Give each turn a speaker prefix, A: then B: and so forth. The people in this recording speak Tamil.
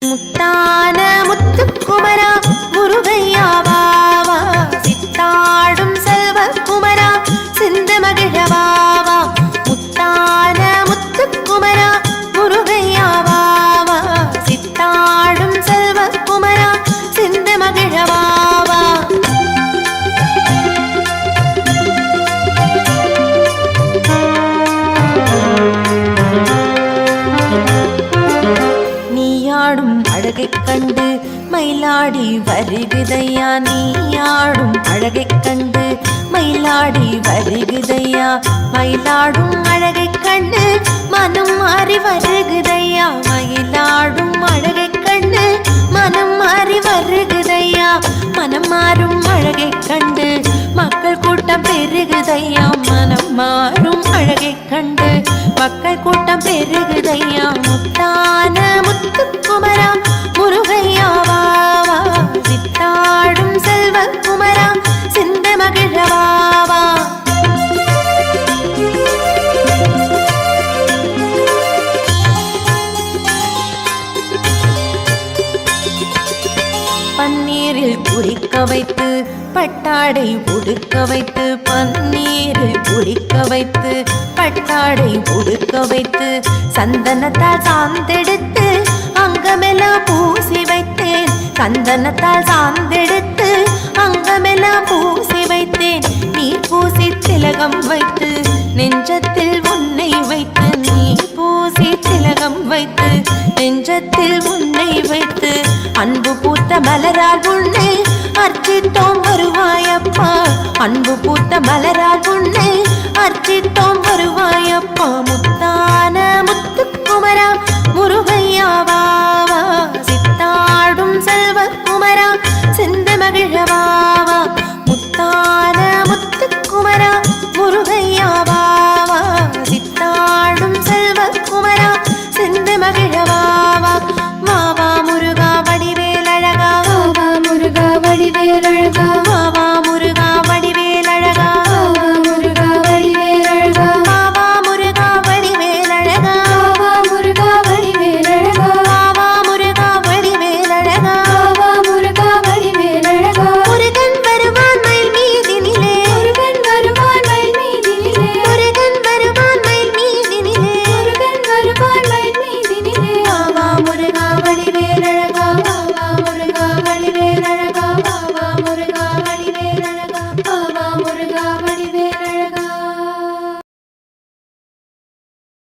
A: முத்தான முத்துக்குமரா முருகையா வாவா, சித்தாடும் செல்வ குமரா சிந்து மகிழவாவா. முத்தான முத்துக்குமரா முருகையா வாவா, சித்தாடும் செல்வ குமரா சிந்து மகிழவாவா. நீயாடும் அழகைக் கண்டு மயிலாடி வருகுதையா, நீயாடும் அழகைக் கண்டு மயிலாடி வருகுதையா. மயிலாடும் அழகைக் கண்டு மனம் மாறி வருகுதையா, மயிலாடும் அழகைக் கண்டு மனம் மாறி வருகுதையா. மனம் மாறும் அழகைக் கண்டு மக்கள் கூட்டம் பெருகுதையா, மனம் மாறும் அழகைக் கண்டு மக்கள் கூட்டம் பெருகுதையா. முத்தான முத்துக்குமரா முருகையா வாவா, சித்தாடும் செல்வ குமரா சிந்த மகிழவாவா. பன்னீரில் குளிக்க வைத்து பட்டாடை உடுக்க வைத்து, பன்னீரில் குளிக்க வைத்து பட்டாடை உடுக்க வைத்து, சந்தனத்தால் சாந்தெடுத்து அங்கமெல்லாம் பூசி வைத்தேன். சந்தனத்தால் சாந்தெடுத்து அங்கமெல்லாம் பூசி வைத்தேன். நீ பூசி திலகம் வைத்து நெஞ்சத்தில் உன்னை வைத்து, நீ பூசி திலகம் வைத்து நெஞ்சத்தில் உன்னை வைத்து, அன்பு பூத்த மலரால் உன்னை அர்ச்சித்தோம் வருவாயப்பா. அன்பு பூத்த மலரால் உன்னை அர்ச்சித்தோம் வருவாயப்பா. முத்தான முத்துக்குமரா முருகையா வா.